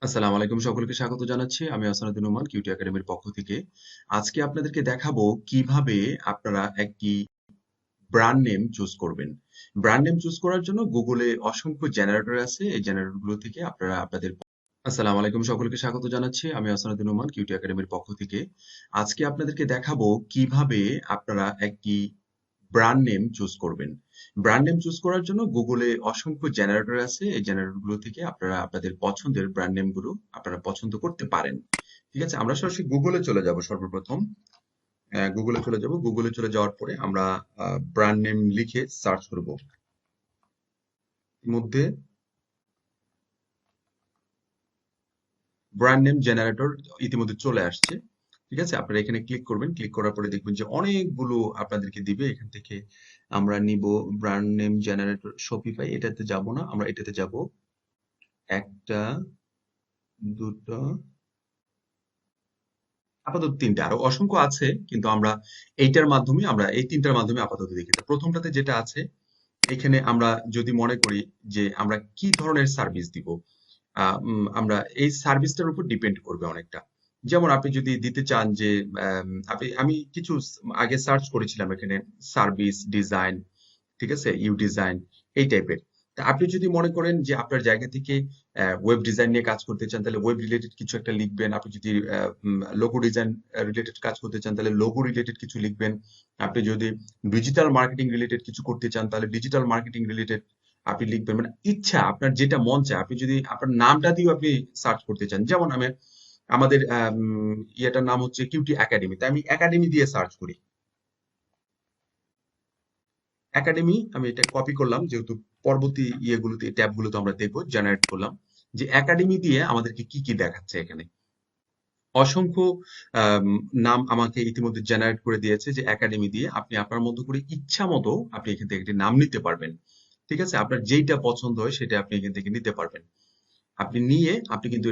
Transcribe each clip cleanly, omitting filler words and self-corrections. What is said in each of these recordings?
আসসালামু আলাইকুম, সকলকে স্বাগত জানাচ্ছি। আমি আসানুদ্দিন নোমান কিউটি একাডেমির পক্ষ থেকে। আজকে আপনাদেরকে দেখাবো কিভাবে আপনারা একটি ব্র্যান্ড নেম চুজ করবেন। ব্র্যান্ড নেম চুজ করার জন্য গুগলে অসংখ্য জেনারেটর আছে। এই জেনারেটর গুলো থেকে আপনারা আপনাদের আসসালামু আলাইকুম, সকলকে স্বাগত জানাচ্ছি। আমি আসানুদ্দিন নোমান কিউটি একাডেমির পক্ষ থেকে। আজকে আপনাদেরকে দেখাবো কিভাবে আপনারা একটি ব্র্যান্ড নেম চুজ করবেন। ব্র্যান্ড নেম চুজ করার জন্য গুগলে অসংখ্য জেনারেটর আছে। এই জেনারেটর গুলো থেকে আপনারা আপনাদের পছন্দের ব্র্যান্ড নেম গুলো আপনারা পছন্দ করতে পারেন। ঠিক আছে, আমরা সরাসরি গুগলে চলে যাব। সর্বপ্রথম গুগলে চলে যাব। গুগলে চলে যাওয়ার পরে আমরা ব্র্যান্ড নেম লিখে সার্চ করব। মধ্যে ব্র্যান্ড নেম জেনারেটর ইতিমধ্যে চলে আসছে। ঠিক আছে, আপনারা এখানে ক্লিক করবেন। ক্লিক করার পরে দেখবেন যে অনেকগুলো আপনাদেরকে দিবে। এখান থেকে আমরা নিব ব্র্যান্ড নেম জেনারেটর শপিফাই। এটাতে যাব না, আমরা এটাতে যাব। একটা, দুটো, আপাতত তিনটা, আরো অসংখ্য আছে, কিন্তু আমরা এইটার মাধ্যমে আমরা এই তিনটার মাধ্যমে আপাতত দেখি। তো প্রথমটাতে যেটা আছে, এখানে আমরা যদি মনে করি যে আমরা কি ধরনের সার্ভিস দিব, আমরা এই সার্ভিসটার উপর ডিপেন্ড করবে অনেকটা। যেমন আপনি যদি দিতে চান যে আমি কিছু আগে সার্চ করেছিলাম এখানে, সার্ভিস ডিজাইন, ঠিক আছে, ইউ ডিজাইন, এই টাইপের। তা আপনি যদি মনে করেন যে আপনার জায়গা থেকে ওয়েব ডিজাইন নিয়ে কাজ করতে চান, তাহলে ওয়েব রিলেটেড কিছু একটা লিখবেন। আপনি যদি লোগো ডিজাইন রিলেটেড কাজ করতে চান, তাহলে লোগো রিলেটেড কিছু লিখবেন। আপনি যদি ডিজিটাল মার্কেটিং রিলেটেড কিছু করতে চান, তাহলে ডিজিটাল মার্কেটিং রিলেটেড আপনি লিখবেন। মানে ইচ্ছা আপনার যেটা মন চায়, আপনি যদি আপনার নামটা দিয়েও আপনি সার্চ করতে চান। যেমন আমাদের ইয়েটার নাম হচ্ছে কিউটি একাডেমি, তাই আমি একাডেমি দিয়ে সার্চ করি। একাডেমি আমি এটা কপি করলাম, যেহেতু পরবর্তী ইয়েগুলোতে ট্যাবগুলোতে আমরা দেখবো। জেনারেট করলাম যে একাডেমি দিয়ে আমাদেরকে কি কি দেখাচ্ছে। এখানে অসংখ্য আম, নাম আমাকে ইতিমধ্যে জেনারেট করে দিয়েছে, যে একাডেমি দিয়ে আপনি আপনার মতো করে ইচ্ছা মতো আপনি এখান থেকে একটি নাম নিতে পারবেন। ঠিক আছে, আপনার যেইটা পছন্দ হয় সেটা আপনি এখান থেকে নিতে পারবেন। আপনি নিয়ে আপনি কিন্তু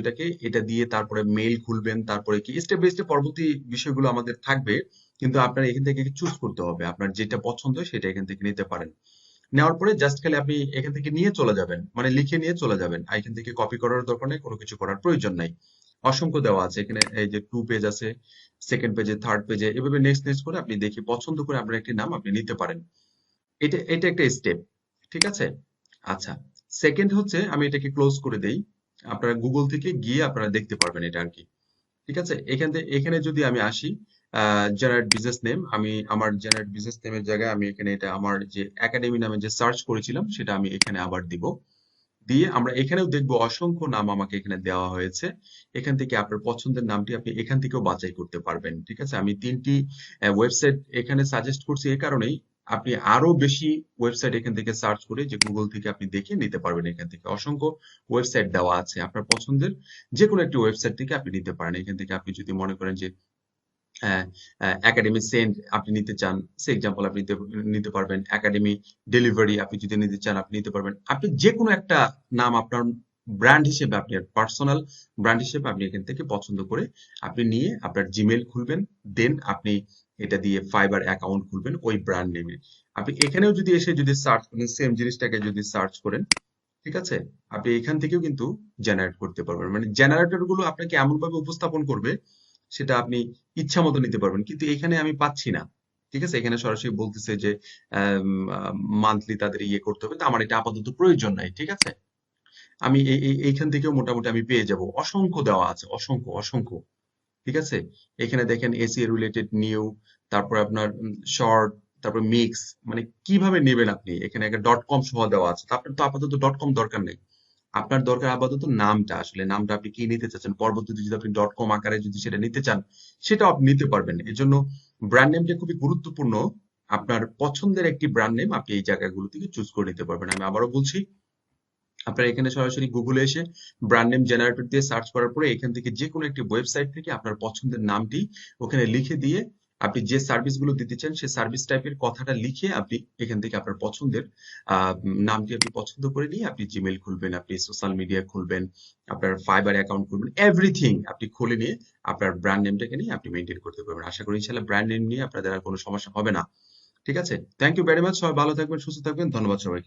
এটা দিয়ে তারপরে মেইল খুলবেন, তারপরে কি স্টেপ বাই স্টেপ পরবর্তী বিষয়গুলো আমাদের থাকবে। কিন্তু আপনার এখান থেকে চুজ করতে হবে, আপনার যেটা পছন্দ হয় সেটা এখান থেকে নিতে পারেন। নেওয়ার পরে জাস্ট খালি আপনি এখান থেকে নিয়ে চলে যাবেন, মানে লিখে নিয়ে চলে যাবেন। আর এখান থেকে কপি করার দরকার নেই, কোনো কিছু করার প্রয়োজন নাই। অসংখ্য দেওয়া আছে এখানে, এই যে 2 পেজ আছে, সেকেন্ড পেজে, থার্ড পেজে, এভাবে নেক্সট নেক্সট করে আপনি দেখে পছন্দ করে আপনার একটি নাম আপনি নিতে পারেন। এটা এটা একটা স্টেপ। ঠিক আছে, আচ্ছা। সেকেন্ড হচ্ছে, আমি এটাকে ক্লোজ করে দেই। আপনারা গুগল থেকে গিয়ে আপনারা দেখতে পারবেন এটা আর কি। ঠিক আছে, এখানে যদি আমি আসি, জেনারেট বিজনেস নেম, আমি আমার জেনারেট বিজনেস নেমের জায়গায় আমি এখানে এটা আমার যে একাডেমি নামে যে সার্চ করেছিলাম সেটা আমি এখানে আবার দিব। দিয়ে আমরা এখানেও দেখবো অসংখ্য নাম আমাকে এখানে দেওয়া হয়েছে। এখান থেকে আপনার পছন্দের নামটি আপনি এখান থেকেও বাছাই করতে পারবেন। ঠিক আছে, আমি তিনটি ওয়েবসাইট এখানে সাজেস্ট করছি এই কারণেই, আপনি আরো বেশি ওয়েবসাইট এখান থেকে সার্চ করে যে গুগল থেকে আপনি দেখে নিতে পারবেন। এখান থেকে অসংখ্য ওয়েবসাইট দেওয়া আছে, আপনার পছন্দের যে কোনো একটি ওয়েবসাইট থেকে আপনি নিতে পারেন। এখান থেকে আপনি যদি মনে করেন যে একাডেমি সেন্ড আপনি নিতে চান, সে এক্সাম্পল আপনি নিতে পারবেন। একাডেমি ডেলিভারি আপনি যদি নিতে চান আপনি নিতে পারবেন। আপনি যে কোনো একটা নাম আপনার ব্র্যান্ড হিসেবে, আপনি পার্সোনাল ব্র্যান্ড হিসেবে আপনি এখান থেকে পছন্দ করে আপনি নিয়ে আপনার জিমেল খুলবেন। দেন আপনি এটা দিয়ে ফাইবার অ্যাকাউন্ট খুলবেন ওই ব্র্যান্ড নেমে। আপনি এখানেও যদি এসে যদি সার্চ করেন, সেম জিনিসটাকে যদি সার্চ করেন, ঠিক আছে, আপনি এখান থেকেও কিন্তু জেনারেট করতে পারবেন। মানে জেনারেটর গুলো আপনাকে এমন ভাবে উপস্থাপন করবে, সেটা আপনি ইচ্ছা মতো নিতে পারবেন। কিন্তু এখানে আমি পাচ্ছি না। ঠিক আছে, এখানে সরাসরি বলতেছে যে মান্থলি তাদের ইয়ে করতে হবে, তো আমার এটা আপাতত প্রয়োজন নাই। ঠিক আছে, আমি এইখান থেকেও মোটামুটি আমি পেয়ে যাব। অসংখ্য দেওয়া আছে, অসংখ্য অসংখ্য। ঠিক আছে, এখানে দেখেন এসিএ রিলেটেড নিউ, তারপর আপনার শর্ট, তারপর মিক্স, মানে কিভাবে নেবেন আপনি। এখানে একটা ডট কম সহ দেওয়া আছে, তো আপনার তো আপাতত ডট কম দরকার নেই। আপনার দরকার আপাতত নামটা, আসলে নামটা আপনি কি নিতে চাচ্ছেন। পরবর্তীতে যদি আপনি ডট কম আকারে যদি সেটা নিতে চান, সেটাও আপনি নিতে পারবেন। এর জন্য ব্র্যান্ড নেমটা খুবই গুরুত্বপূর্ণ। আপনার পছন্দের একটি ব্র্যান্ড নেম আপনি এই জায়গাগুলো থেকে চুজ করে নিতে পারবেন। আমি আবারও বলছি, আপনারা এখানে সরাসরি গুগলে এসে ব্র্যান্ড নেম জেনারেটর দিয়ে সার্চ করার পরে এখান থেকে যে কোনো একটি ওয়েবসাইট থেকে আপনার পছন্দের নামটি ওখানে লিখে দিয়ে আপনি যে সার্ভিস গুলো দিতে চান সেই সার্ভিস টাইপের কথাটা লিখে আপনি এখান থেকে আপনার পছন্দের নামটি আপনি পছন্দ করে নিয়ে আপনি জিমেল খুলবেন, আপনি সোশ্যাল মিডিয়া খুলবেন, আপনার ফাইবার অ্যাকাউন্ট খুলবেন, এভরিথিং আপনি খুলে নিয়ে আপনার ব্র্যান্ড নেমটাকে নিয়ে আপনি মেনটেন করতে পারবেন। আশা করি ইনশাল্লাহ ব্র্যান্ড নেম নিয়ে আপনাদের আর কোনো সমস্যা হবে না। ঠিক আছে, থ্যাংক ইউ ভেরি মাচ। সবাই ভালো থাকবেন, সুস্থ থাকবেন। ধন্যবাদ সবাইকে।